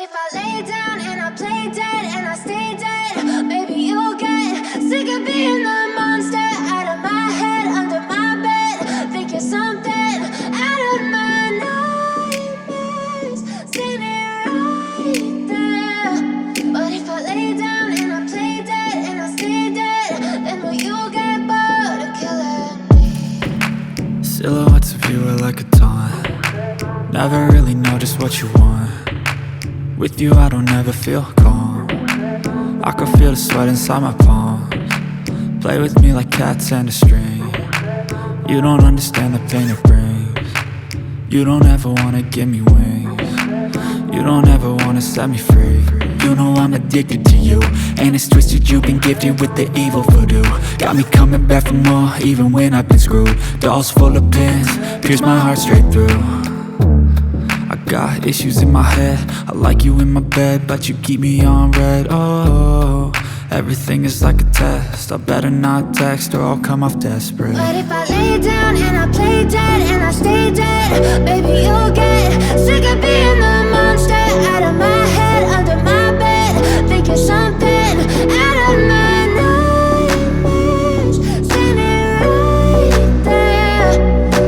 if I lay down and I play dead and I stay dead, maybe you'll get sick of being the monster out of my head, under my bed. Think you're something out of my nightmares, standing right there. But if I lay down and I play dead and I stay dead, then will you get bored of killing me? Silhouettes of you are like a taunt. Never really know just what you want. With you I don't ever feel calm. I can feel the sweat inside my palms. Play with me like cats and a string. You don't understand the pain it brings. You don't ever wanna give me wings. You don't ever wanna set me free. You know I'm addicted to you, and it's twisted, you've been gifted with the evil voodoo. Got me coming back for more, even when I've been screwed. Dolls full of pins, pierce my heart straight through. I got issues in my head, I like you in my bed, but you keep me on red. Oh, everything is like a test. I better not text or I'll come off desperate. But if I lay down and I play dead and I stay dead, baby you'll get sick of being the monster out of my head, under my bed. Think you're something out of my nightmares, standing right there.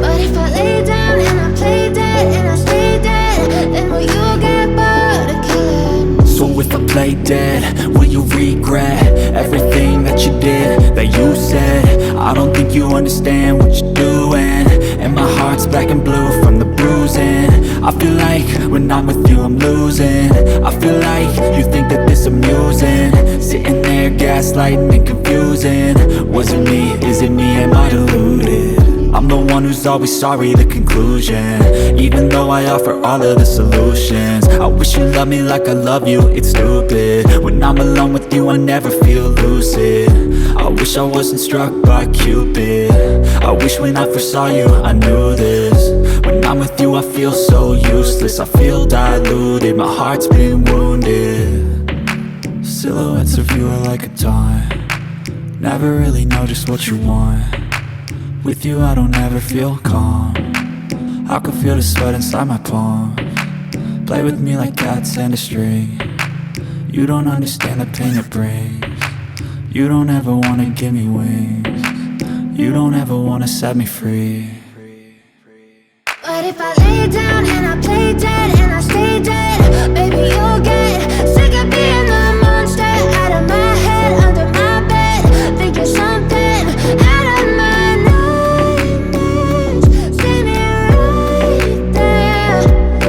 But if I lay down and I play dead and I stay dead, then will you get bored of killing me? So if I play dead, will you regret everything that you did, that you said? I don't think you understand what you're doing, and my heart's black and blue from the bruising. I feel like when I'm with you I'm losing. I feel like you think that this amusing, sitting there gaslighting and confusing. Was it me? Is it me? Am I deluded? I'm the one who's always sorry, the conclusion, even though I offer all of the solutions. I wish you loved me like I love you, it's stupid. When I'm alone with you I never feel lucid. I wish I wasn't struck by Cupid. I wish when I first saw you I knew this. When I'm with you I feel so useless, I feel diluted, my heart's been wounded. Silhouettes of you are like a taunt. Never really know just what you want. With you I don't ever feel calm. I can feel the sweat inside my palms. Play with me like cats and a string. You don't understand the pain it brings. You don't ever wanna give me wings. You don't ever wanna set me free. But if I lay down and I play dead and I stay dead, baby you'll get sick of being the monster out of my head, under my bed. Think you're something out of my nightmares, standing right there.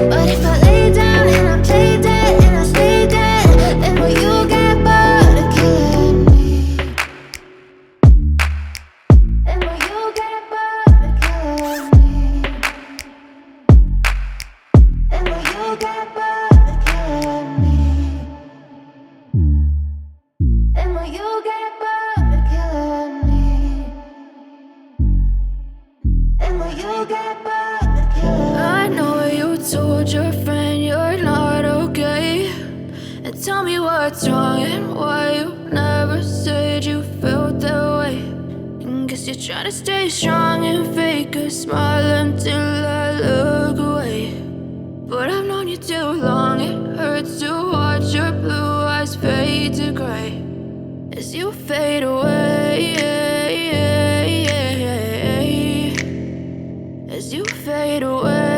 But if I lay down and I play dead and I stay dead, then will you get bored of killing me? Then will you get bored of killing me? And will you get bored of killing me? And will you get bored of killing me? And will you get bored of killing me? I know you told your friend you're not okay, and tell me what's wrong and why you never said you felt that way. And guess you're trying to stay strong and fake a smile until I look away. But I've known you too long, it hurts to watch your blue eyes fade to gray as you fade away, as you fade away.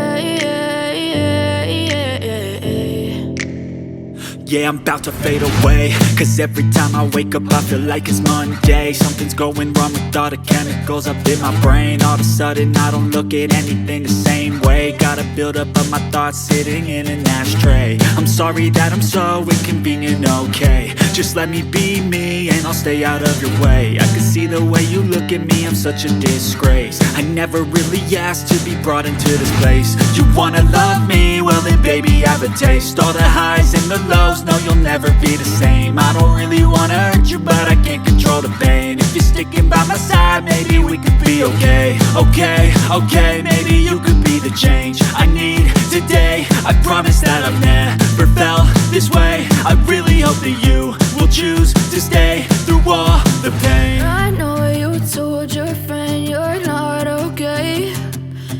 Yeah, I'm about to fade away, cause every time I wake up I feel like it's Monday. Something's going wrong with all the chemicals up in my brain. All of a sudden I don't look at anything the same way. Gotta build up of my thoughts sitting in an ashtray. I'm sorry that I'm so inconvenient, okay. Just let me be me and I'll stay out of your way. I can see the way you look at me, I'm such a disgrace. I never really asked to be brought into this place. You wanna love me? Well then baby I have a taste. All the highs and the lows, no you'll never be the same. I don't really wanna hurt you but I can't control the pain. If you're sticking by my side maybe we could be okay. Okay, maybe you could be the change I need today. I promise that I've never felt this way. I really hope that you will choose to stay through all the pain. I know you told your friend you're not okay,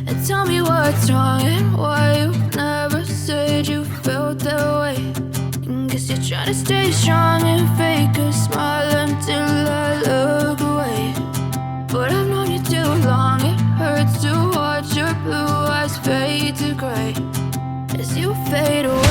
and tell me what's wrong and why you never said you felt that way. Try to stay strong and fake a smile until I look away. But I've known you too long, it hurts to watch your blue eyes fade to gray as you fade away.